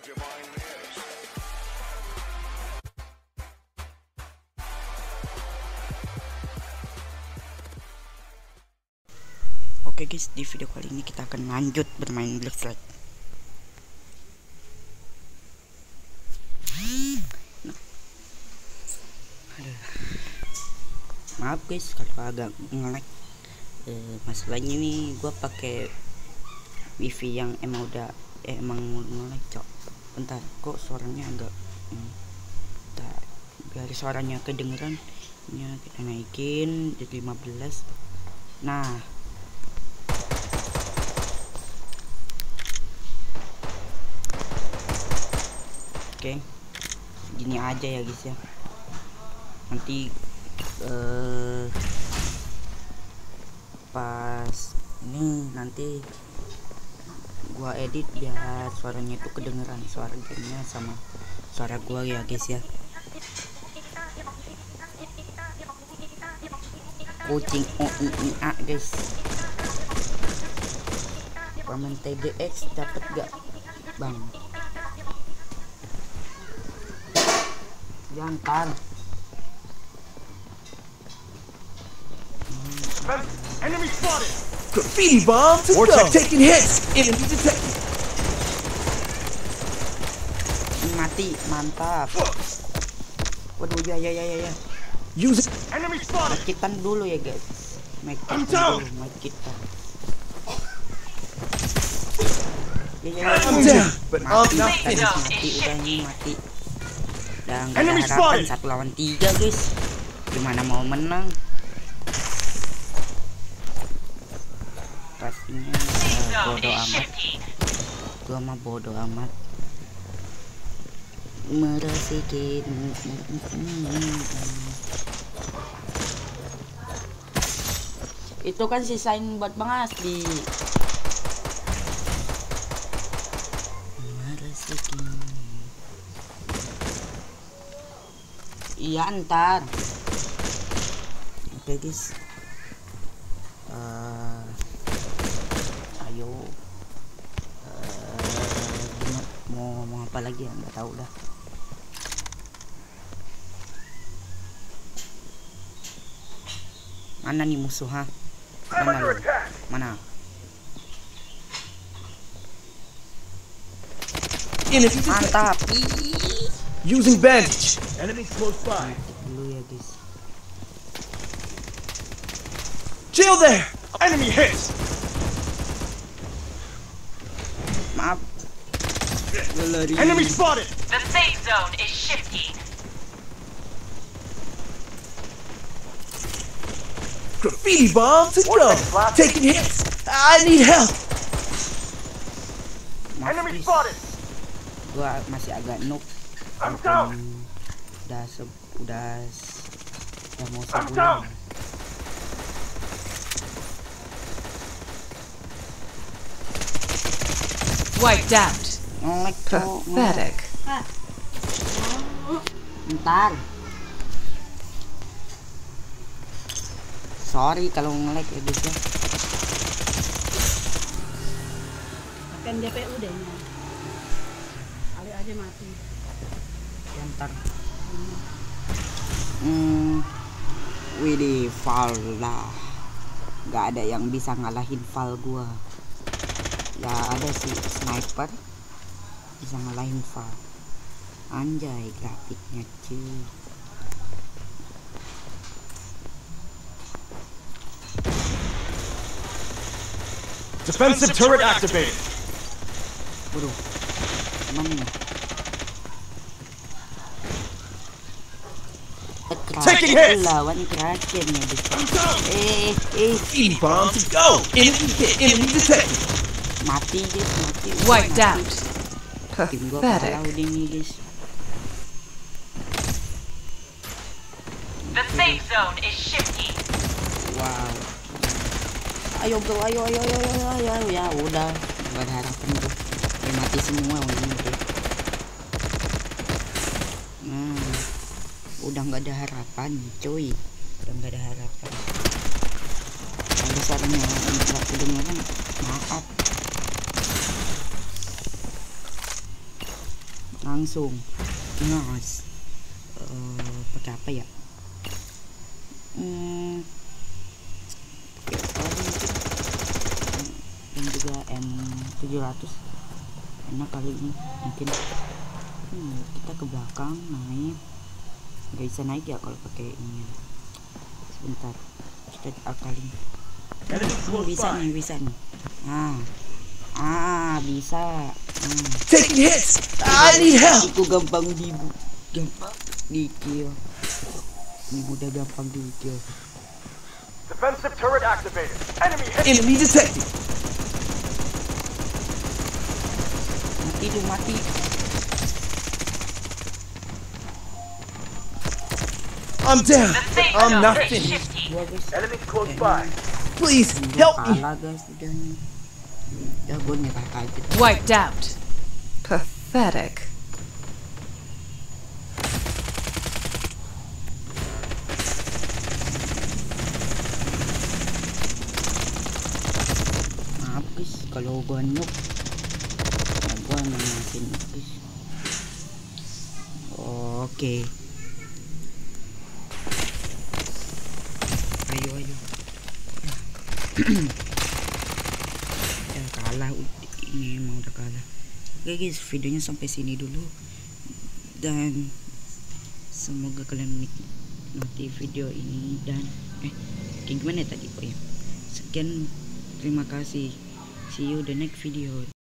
Oke guys, di video kali ini kita akan lanjut bermain Black Flag. Maaf guys kalau agak nge-lag. Masalahnya nih gue pakai wifi yang emang nge-lag cok. Bentar, kok suaranya agak bentar, biar suaranya kedengeran ya, kita naikin jadi 15. Nah, oke, gini aja ya guys ya. Nanti pas ini nanti gua edit biar suaranya itu kedengeran, suara gamenya sama suara gua ya guys ya. Kucing OIA guys. Komen TGX dapat gak bang? Jangan. Enemy spotted. Graffiti bomb to go. Taking hits. Enemy detected. Mati, mantap. Waduh, ya. Use it. Enemy spotted. Makitan dulu ya guys. Makitan down. dulu, makitan. I'm down, but I'm not Mati, finished. udah nih mati. Dan gak ada Enemy harapan spotted. 1 lawan 3 guys. Gimana mau menang? Pastinya bodo amat. Gua mah bodo amat. Merasikin. Itu kan sisain buat Bang Asli. Merasikin. Iya ntar. Oke guys. Ayo. Mau apa lagi ya? Nggak tahu dah. Mana nih musuh ha? Mana lu? Mana? Enemy detected. Mantap. Using bandage. Enemy close by. Dulu ya guys. Chill there. Enemy hits. Maaf. Lari. Enemy spotted. The safe zone is shifting. Graffiti bomb to go. Taking hits. I need help. Maaf, Enemy guys. spotted. Gua masih agak noob. I'm down. Udah mau I'm sebulan. down. Wiped out. Ngelek cok. Pathetic. Ntar. Sorry kalau ngelek ya guys ya. Kan DPU deh nya. Kali aja mati. Ya, ntar. Widih, Val lah. Gak ada yang bisa ngalahin Val gua. Ya ada sih sniper bisa ngalahin Val. Anjay grafiknya cuy. Defensive turret activated. Waduh, mana nih? Taking hits. Lawan Kraken ya guys. Graffiti bomb to go. Enemy hit. Enemy detected. Mati guys, mati. Wiped out. Tim gua kalah Pathetic. udah nih guys. The safe zone is shifting. Wow. Ayo bro, ayo ya udah nggak ada harapan bro. Ya, mati semua ini bro. Udah nggak ada harapan cuy, udah nggak ada harapan. Kalau suaranya nggak kedengeran, maaf. langsung ngas. Pakai apa ya? Dan juga M700 enak kali ini mungkin. Kita ke belakang naik, nggak bisa naik ya kalau pakai ini. Sebentar, kita akalin. Bisa nih. Bisa. Taking hits. I need help. Itu gampang di kill. Ini mudah gampang di kill. Defensive turret activated. Enemy hit. Enemy detected. Mati. I'm down. The safe I'm zone not is finished. shifty. Gua guys. Enemy close by. Please help me. Kalah guys udah nih. Ya gue nyerah aja. Wiped out. Pathetic. Maaf guys kalau gue noob. Ya gue masih noob guys. Oke. Ayo. Ya kalah, ini emang udah kalah. Oke guys, videonya sampai sini dulu. Dan semoga kalian menikmati video ini. Dan kayak gimana tadi, oh ya. Sekian, terima kasih. See you the next video.